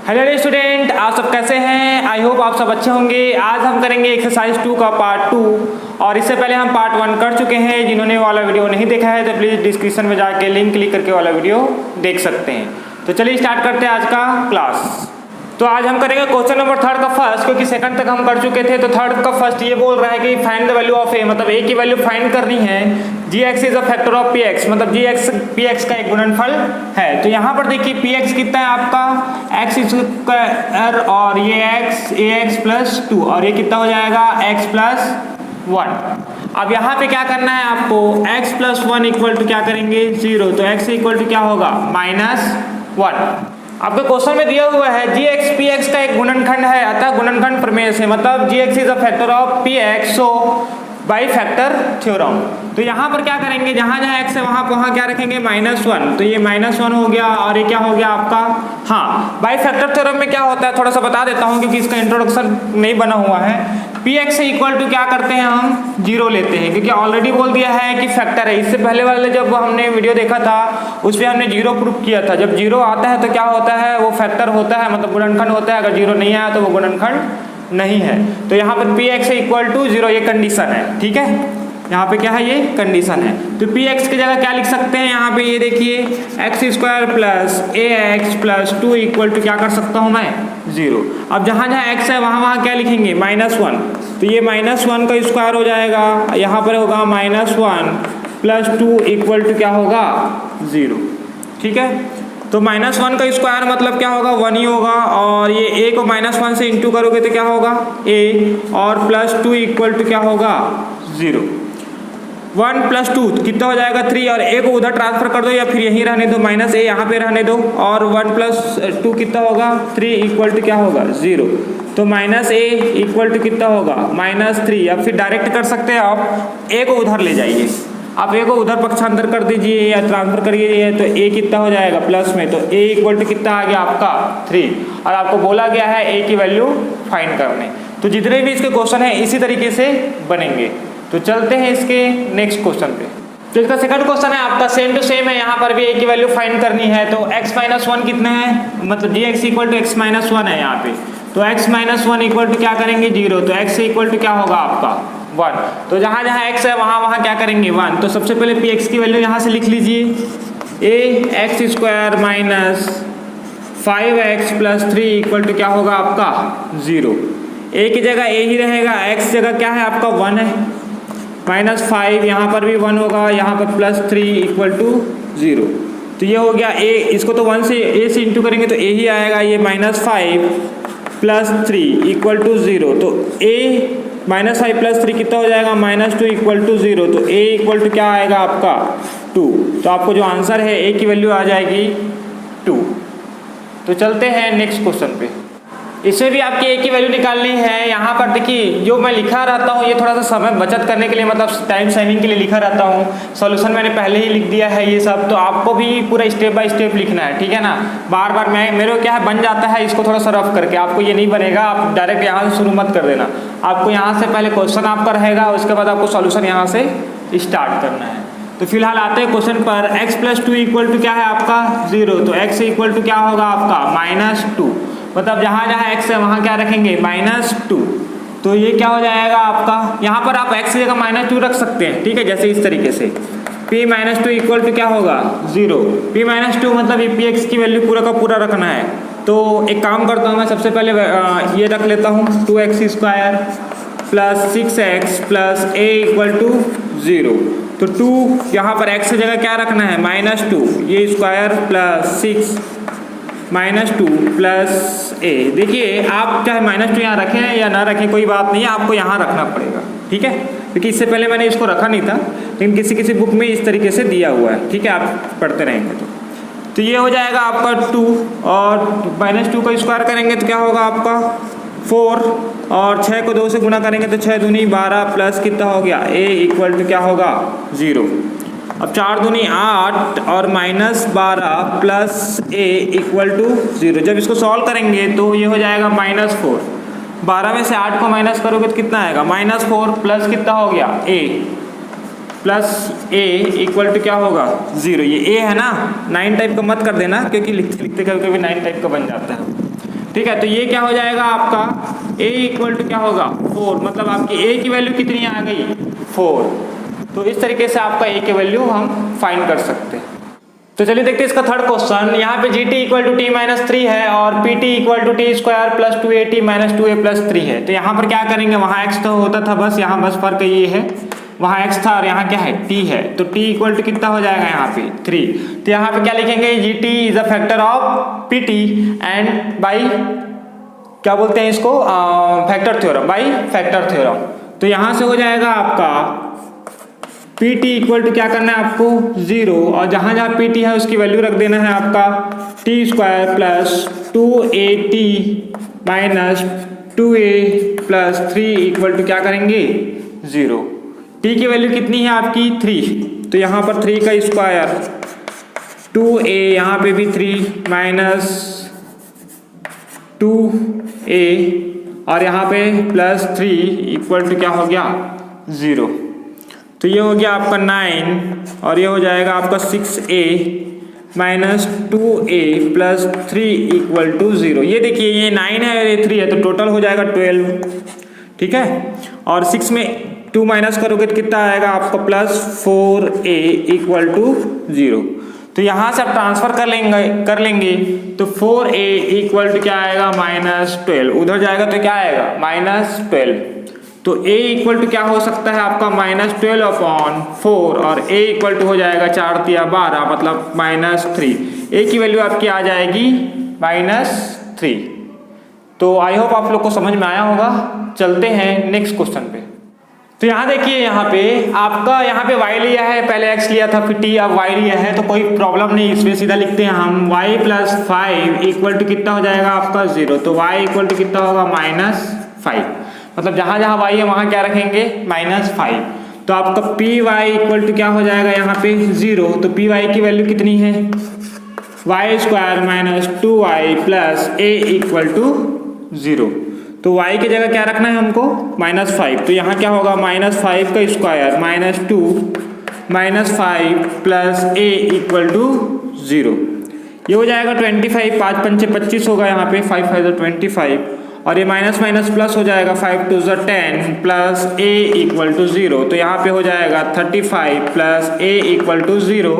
Hello student, आप सब कैसे हैं? आई होप आप सब अच्छे होंगे। आज हम करेंगे एक्सरसाइज 2 का पार्ट 2 और इससे पहले हम पार्ट 1 कर चुके हैं। जिन्होंने वाला वीडियो नहीं देखा है तो प्लीज़ डिस्क्रिप्शन में जाके लिंक क्लिक करके वाला वीडियो देख सकते हैं। तो चलिए स्टार्ट करते हैं आज का क्लास। तो आज हम करेंगे क्वेश्चन नंबर 3 का फर्स्ट, क्योंकि सेकंड तक हम कर चुके थे। तो 3 का फर्स्ट ये बोल रहा है कि find the value of a, मतलब ए की वैल्यू फाइंड करनी है। G x is a factor of p x, मतलब जी एक्स पी एक्स का एक गुणनफल है। तो यहाँ पर देखिए पी एक्स कितना है आपका एक्स स्क्वायर और ये एक्स ए एक्स प्लस 2 और ये कितना हो जाएगा एक्स प्लस 1। अब यहाँ पे क्या करना है आपको, x प्लस 1 इक्वल टू क्या करेंगे 0। तो x इक्वल टू क्या होगा -1। आपके क्वेश्चन में दिया हुआ है जी एक्स पी एक्स का एक गुणनखंड है, अतः गुणनखंड प्रमेय से, मतलब g x is a factor of p x, so by factor theorem. तो यहाँ पर क्या करेंगे, जहाँ जहाँ x है वहाँ क्या रखेंगे -1। तो ये -1 हो गया और ये क्या हो गया आपका, हाँ बाई फैक्टर थ्योरम में क्या होता है थोड़ा सा बता देता हूँ, क्योंकि इसका इंट्रोडक्शन नहीं बना हुआ है। पी एक्स इक्वल टू क्या करते हैं हम 0 लेते हैं, क्योंकि ऑलरेडी बोल दिया है कि फैक्टर है। इससे पहले वाले जब हमने वीडियो देखा था उस पर हमने 0 प्रूफ किया था। जब 0 आता है तो क्या होता है, वो फैक्टर होता है, मतलब गुणनखंड होता है। अगर 0 नहीं आया तो वो गुणनखंड नहीं है। तो यहाँ पर पी एक्स इक्वल टू 0 ये कंडीशन है, ठीक है। यहाँ पे क्या है, ये कंडीशन है। तो पी एक्स की जगह क्या लिख सकते हैं, यहाँ पे ये देखिए X square plus A X plus 2 equal to क्या कर सकता हूँ मैं 0। अब जहाँ जहाँ एक्स है वहाँ क्या लिखेंगे -1। तो ये -1 का स्क्वायर हो जाएगा, यहाँ पर होगा -1 प्लस 2 इक्वल टू क्या होगा 0, ठीक है। तो -1 का स्क्वायर मतलब क्या होगा 1 ही होगा, और ये a को -1 से इंटू करोगे तो क्या होगा a, और प्लस 2 इक्वल टू क्या होगा 0। 1 प्लस 2 कितना हो जाएगा 3, और a को उधर ट्रांसफर कर दो या फिर यहीं रहने दो, -a यहाँ पे रहने दो, और 1 प्लस 2 कितना होगा 3 इक्वल टू क्या होगा 0। तो -a इक्वल टू कितना होगा -3। या फिर डायरेक्ट कर सकते हैं आप, a को उधर ले जाइए, आप a को उधर पक्षांतर कर दीजिए या ट्रांसफर करिए, तो a कितना हो जाएगा प्लस में। तो a इक्वल टू कितना आ गया आपका 3, और आपको बोला गया है a की वैल्यू फाइंड करने। तो जितने भी इसके क्वेश्चन हैं इसी तरीके से बनेंगे। तो चलते हैं इसके नेक्स्ट क्वेश्चन पे। तो इसका सेकंड क्वेश्चन है आपका सेम टू सेम है, यहाँ पर भी a की वैल्यू फाइंड करनी है। तो x-1 कितना है, मतलब g x equal to x-1 है यहाँ पे। तो x-1 इक्वल टू क्या करेंगे 0। तो x इक्वल टू क्या होगा आपका 1। तो जहाँ जहाँ x है वहाँ क्या करेंगे 1। तो सबसे पहले पी एक्स की वैल्यू यहाँ से लिख लीजिए, a X square minus 5x plus 3 equal to क्या होगा आपका 0। a की जगह a ही रहेगा, x जगह क्या है आपका 1 है, -5 यहाँ पर भी 1 होगा, यहाँ पर प्लस 3 इक्वल टू 0। तो ये हो गया a, इसको तो 1 से a से इंटू करेंगे तो a ही आएगा। ये -5 प्लस 3 इक्वल टू 0। तो a -5 प्लस 3 कितना हो जाएगा -2 इक्वल टू 0। तो a इक्वल टू क्या आएगा आपका 2। तो आपको जो आंसर है a की वैल्यू आ जाएगी 2। तो चलते हैं नेक्स्ट क्वेश्चन पे। इससे भी आपकी a की वैल्यू निकालनी है। यहाँ पर देखिए जो मैं लिखा रहता हूँ ये थोड़ा सा समय बचत करने के लिए, मतलब टाइम सेविंग के लिए लिखा रहता हूँ। सॉल्यूशन मैंने पहले ही लिख दिया है ये सब, तो आपको भी पूरा स्टेप बाय स्टेप लिखना है, ठीक है ना। बार बार मेरे को क्या है बन जाता है इसको थोड़ा सा रफ करके, आपको ये नहीं बनेगा। आप डायरेक्ट यहाँ से शुरू मत कर देना, आपको यहाँ से पहले क्वेश्चन आपका रहेगा, उसके बाद आपको सॉल्यूशन यहाँ से स्टार्ट करना है। तो फिलहाल आते हैं क्वेश्चन पर। x प्लस 2 इक्वल टू क्या है आपका 0। तो x इक्वल टू क्या होगा आपका -2, मतलब जहाँ जहाँ x है वहाँ क्या रखेंगे -2। तो ये क्या हो जाएगा आपका, यहाँ पर आप x की जगह -2 रख सकते हैं, ठीक है, जैसे इस तरीके से। p-2 इक्वल टू क्या होगा 0। p-2 मतलब ये px की वैल्यू पूरा का पूरा रखना है। तो एक काम करता हूँ मैं, सबसे पहले ये रख लेता हूँ 2x square plus 6x plus a equal to 0। तो 2 यहाँ पर x की जगह क्या रखना है -2, ये स्क्वायर प्लस 6 -2 प्लस a। देखिए आप चाहे -2 यहाँ रखें या ना रखें कोई बात नहीं है, आपको यहाँ रखना पड़ेगा, ठीक है, क्योंकि इससे पहले मैंने इसको रखा नहीं था, लेकिन किसी किसी बुक में इस तरीके से दिया हुआ है, ठीक है, आप पढ़ते रहेंगे तो ये हो जाएगा आपका 2, और -2 का स्क्वायर करेंगे तो क्या होगा आपका 4, और 6 को 2 से गुणा करेंगे तो 6 दूनी 12 प्लस कितना हो गया a इक्वल टू क्या होगा 0। अब 4 दूनी 8 और -12 प्लस a इक्वल टू 0। जब इसको सॉल्व करेंगे तो ये हो जाएगा -4। 12 में से 8 को माइनस करोगे तो कितना आएगा -4 प्लस कितना हो गया a plus a equal to क्या होगा 0। ये a है ना, 9 टाइप का मत कर देना, क्योंकि लिखते लिखते कभी कभी 9 टाइप का बन जाता है। ठीक है। तो ये क्या हो जाएगा आपका a इक्वल टू क्या होगा 4, मतलब आपकी a की वैल्यू कितनी आ गई 4। तो इस तरीके से आपका a की वैल्यू हम फाइंड कर सकते हैं। तो चलिए देखते हैं इसका थर्ड क्वेश्चन। यहाँ पे gt equal to T minus 3 है और pt equal to T square plus 2at minus 2a plus 3 है। तो यहाँ पर क्या करेंगे, वहाँ x तो होता था बस, यहाँ बस फर्क ये है, वहाँ x था और यहाँ क्या है t है। तो t इक्वल टू कितना हो जाएगा यहाँ पे 3। तो यहाँ पे क्या लिखेंगे, gt is a factor of pt and by क्या बोलते हैं इसको factor theorem, by factor theorem. तो यहाँ से हो जाएगा आपका pt इक्वल टू क्या करना है आपको 0 और जहाँ जहाँ pt है उसकी वैल्यू रख देना है आपका T square plus 2at minus 2a plus 3 equal to क्या करेंगे 0। t की वैल्यू कितनी है आपकी 3, तो यहाँ पर 3 का स्क्वायर 2a, यहाँ पे भी 3 माइनस 2a और यहाँ पे प्लस 3 इक्वल टू क्या हो गया 0। तो ये हो गया आपका 9 और ये हो जाएगा आपका 6a minus 2a plus 3 equal to 0। ये देखिए ये 9 है और ये 3 है, तो टोटल हो जाएगा 12, ठीक है। और 6 में 2 माइनस करोगे तो कितना आएगा आपका प्लस 4a इक्वल टू 0। तो यहाँ से आप ट्रांसफर कर लेंगे तो 4a इक्वल टू क्या आएगा माइनस 12, उधर जाएगा तो क्या आएगा माइनस 12। तो a इक्वल टू क्या हो सकता है आपका माइनस 12 अपॉन 4 और a इक्वल टू हो जाएगा 4 तिया 12 मतलब माइनस 3। a की वैल्यू आपकी आ जाएगी माइनस 3। तो आई होप आप लोग को समझ में आया होगा। चलते हैं नेक्स्ट क्वेश्चन पे। तो यहाँ देखिए यहाँ पे आपका यहाँ पे y लिया है, पहले x लिया था फिर t, अब y लिया है तो कोई प्रॉब्लम नहीं, इसमें सीधा लिखते हैं हम y प्लस 5 इक्वल टू कितना हो जाएगा आपका 0। तो y इक्वल टू कितना होगा माइनस 5, मतलब जहाँ जहाँ y है वहाँ क्या रखेंगे माइनस 5। तो आपका पी वाई इक्वल टू क्या हो जाएगा यहाँ पे 0। तो पी वाई की वैल्यू कितनी है Y square minus 2y plus a equal to 0। तो y की जगह क्या रखना है हमको -5। तो यहाँ क्या होगा -5 का square minus 2 -5 plus a equal to 0। ये हो जाएगा 25, 5 पंचे 25 होगा यहाँ पे 5 5 25 और ये माइनस माइनस प्लस हो जाएगा 5 2 10 प्लस a इक्वल टू 0। तो यहाँ पे हो जाएगा 35 प्लस a इक्वल टू 0।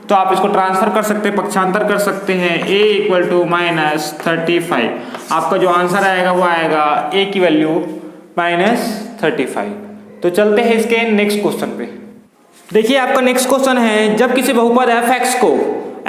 तो आप इसको ट्रांसफर कर सकते हैं, पक्षांतर कर सकते हैं, a इक्वल टू -35। आपका जो आंसर आएगा वो आएगा a की वैल्यू -35। तो चलते हैं इसके नेक्स्ट क्वेश्चन पे। देखिए आपका नेक्स्ट क्वेश्चन है, जब किसी बहुपद f(x) को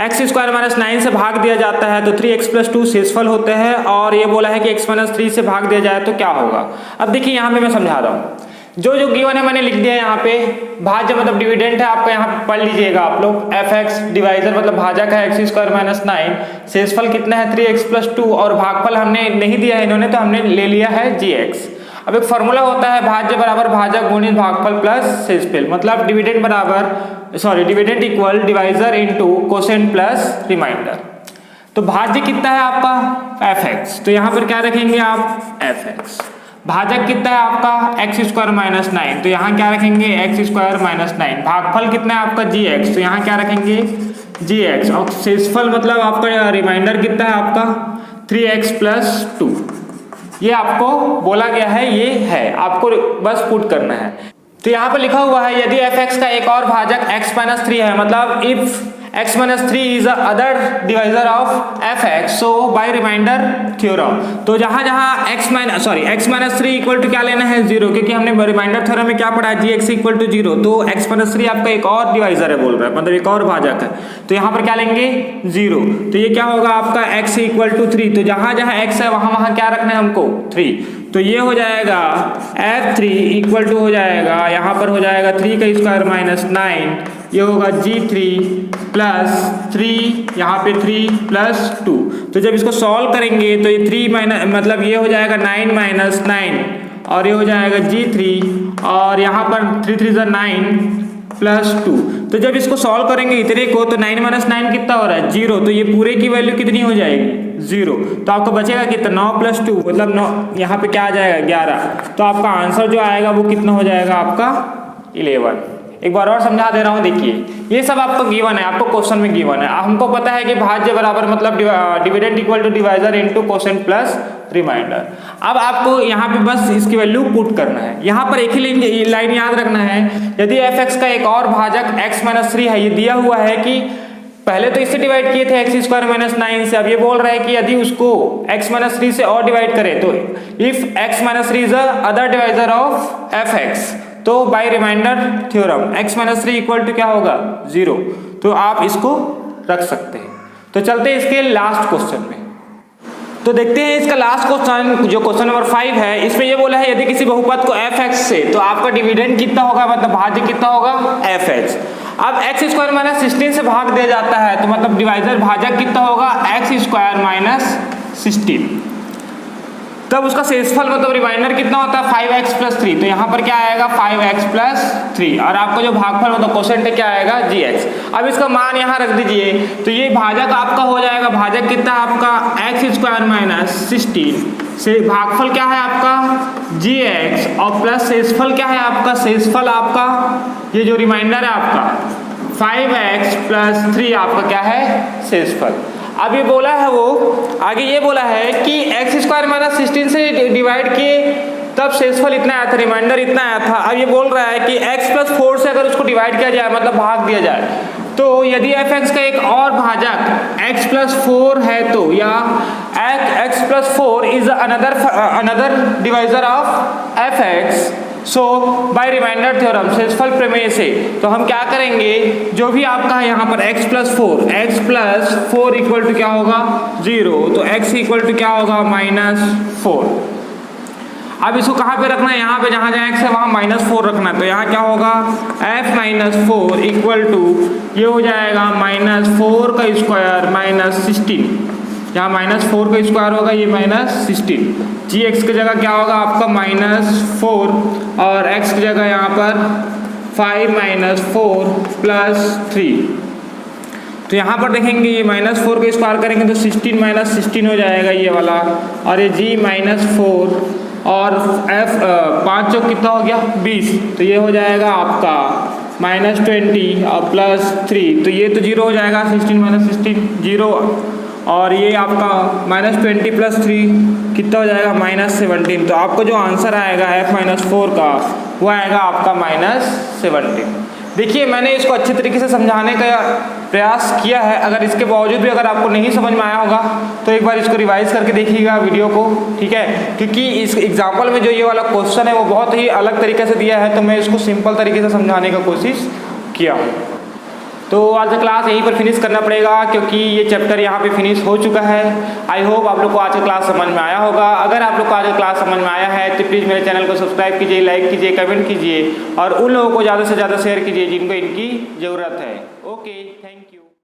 x स्क्वायर माइनस 9 से भाग दिया जाता है तो 3x प्लस 2 शेषफल होते हैं और ये बोला है कि x माइनस 3 से भाग दिया जाए तो क्या होगा। अब देखिए यहाँ पे मैं समझा रहा हूँ, जो गिवन है मैंने लिख दिया है यहाँ पे। भाज्य मतलब डिविडेंड है आपका, यहाँ पढ़ लीजिएगा आप लोग। fx डिवाइजर मतलब भाजक है x स्क्वायर माइनस 9, शेषफल कितना है 3x प्लस 2 और भागफल हमने नहीं दिया है इन्होंने, तो हमने ले लिया है gx। अब एक फॉर्मूला होता है भाज्य बराबर भाजक गुणित भागफल प्लस शेषफल, मतलब डिविडेंड बराबर dividend equal divisor into quotient plus remainder. तो भाज्य कितना है आपका fx, तो यहाँ पर क्या रखेंगे आप fx। भाजक कितना है आपका x स्क्वायर माइनस 9, तो यहाँ क्या रखेंगे x स्क्वायर माइनस 9। भागफल कितना है आपका gx, तो यहाँ क्या रखेंगे gx। और शेषफल मतलब आपका रिमाइंडर कितना है आपका 3x प्लस 2। ये आपको बोला गया है, ये है, आपको बस पुट करना है। तो यहाँ पर लिखा हुआ है यदि fx का एक और भाजक x माइनस 3 है, मतलब if x minus 3 is the other divisor of fx, so by remainder theorem. तो जहाँ जहाँ x माइनस 3 इक्वल टू क्या लेना है 0, क्योंकि हमने रिमाइंडर थ्योरम में क्या पढ़ा है gx इक्वल टू 0। तो x माइनस 3 आपका एक और डिवाइजर है बोल रहा है, मतलब एक और भाजक है, तो यहाँ पर क्या लेंगे 0। तो ये क्या होगा आपका x इक्वल टू 3। तो जहाँ जहाँ x है वहाँ वहाँ क्या रखना है हमको 3। तो ये हो जाएगा f3 इक्वल टू हो जाएगा, यहाँ पर हो जाएगा 3 का स्क्वायर माइनस 9, ये होगा g3 प्लस 3, यहाँ पे 3 प्लस 2। तो जब इसको सॉल्व करेंगे तो ये 3 माइनस मतलब ये हो जाएगा 9 माइनस 9 और ये हो जाएगा g3 और यहाँ पर 3 3 9 प्लस 2। तो जब इसको सॉल्व करेंगे इतने को तो 9 माइनस 9 कितना हो रहा है 0। तो ये पूरे की वैल्यू कितनी हो जाएगी 0। तो आपको बचेगा कितना 9 प्लस 2 मतलब 9, यहाँ पे क्या आ जाएगा 11। तो आपका आंसर जो आएगा वो कितना हो जाएगा आपका 11। एक बार और समझा दे रहा हूँ। देखिए ये सब आपको गिवन है, आपको क्वेश्चन में गिवन है। हमको पता है कि भाज्य बराबर मतलब dividend equal to divisor into quotient plus remainder. अब आपको यहाँ पे बस इसकी वैल्यू पुट करना है। यहाँ पर एक ही लाइन याद रखना है, यदि f(x) का एक और भाजक x-3 है, ये दिया हुआ है कि पहले तो इससे डिवाइड किए थे x² - 9 से, अब ये बोल रहा है कि यदि उसको x-3 से और डिवाइड करें तो if x-3 is a other divisor of f(x), तो by remainder theorem x-3 equal to क्या होगा 0। तो आप इसको रख सकते हैं। तो चलते हैं इसके लास्ट क्वेश्चन में। तो देखते हैं इसका लास्ट क्वेश्चन, जो क्वेश्चन नंबर 5 है। इसमें ये बोला है यदि किसी बहुपद को f(x) से, तो आपका डिविडेंड कितना होगा, मतलब भाज्य कितना होगा f(x). अब x² - 16 से भाग दिया जाता है, तो मतलब डिवाइजर भाजक कितना होगा x² - 16। तब उसका शेषफल मतलब रिमाइंडर कितना होता है 5x + 3। तो यहाँ पर क्या आएगा 5x + 3, और आपका जो भागफल मतलब क्वोशेंट है क्या आएगा gx। अब इसका मान यहाँ रख दीजिए, तो ये भाजक आपका हो जाएगा, भाजक कितना आपका x² - 16 से भागफल क्या है आपका gx, और प्लस शेषफल क्या है आपका, शेषफल आपका ये जो रिमाइंडर है आपका 5x + 3 आपका क्या है शेषफल। अब ये बोला है वो आगे ये बोला है कि x² - 16 से डिवाइड किए तब शेषफल इतना आया था, रिमाइंडर इतना आया था। अब ये बोल रहा है कि x + 4 से अगर उसको डिवाइड किया जाए मतलब भाग दिया जाए, तो यदि f(x) का एक और भाजक x + 4 है तो, या x + 4 is another divisor of f(x), so by remainder theorem शेषफल प्रमेय से, तो हम क्या करेंगे, जो भी आपका है यहाँ पर x + 4 इक्वल टू क्या होगा 0, तो x इक्वल टू क्या होगा -4। अब इसको कहाँ पे रखना है, यहाँ पे जहाँ जहाँ x है वहाँ -4 रखना है। तो यहाँ क्या होगा f - 4 इक्वल टू ये हो जाएगा -4 का स्क्वायर - 16, यहाँ -4 का स्क्वायर होगा, ये -16। gx की जगह क्या होगा आपका -4, और x की जगह यहाँ पर 5 - 4 + 3। तो यहाँ पर देखेंगे ये -4 का स्क्वायर करेंगे तो 16 - 16 हो जाएगा ये वाला, और ये g -4 और f 5 चौक कितना हो गया 20, तो ये हो जाएगा आपका -20 और +3, तो ये तो 0 हो जाएगा, 16 - 16 0, और ये आपका -20 + 3 कितना हो जाएगा -17। तो आपको जो आंसर आएगा f - 4 का वो आएगा आपका -17। देखिए मैंने इसको अच्छे तरीके से समझाने का प्रयास किया है। अगर इसके बावजूद भी अगर आपको नहीं समझ में आया होगा तो एक बार इसको रिवाइज करके देखिएगा वीडियो को, ठीक है, क्योंकि इस एग्जाम्पल में जो ये वाला क्वेश्चन है वो बहुत ही अलग तरीके से दिया है, तो मैं इसको सिंपल तरीके से समझाने का कोशिश किया हूँ। तो आज का क्लास यहीं पर फिनिश करना पड़ेगा, क्योंकि ये चैप्टर यहाँ पे फिनिश हो चुका है। आई होप आप लोग को आज का क्लास समझ में आया होगा। अगर आप लोग को आज का क्लास समझ में आया है तो प्लीज़ मेरे चैनल को सब्सक्राइब कीजिए, लाइक कीजिए, कमेंट कीजिए, और उन लोगों को ज़्यादा से ज़्यादा शेयर कीजिए जिनको इनकी ज़रूरत है। Okay, thank you.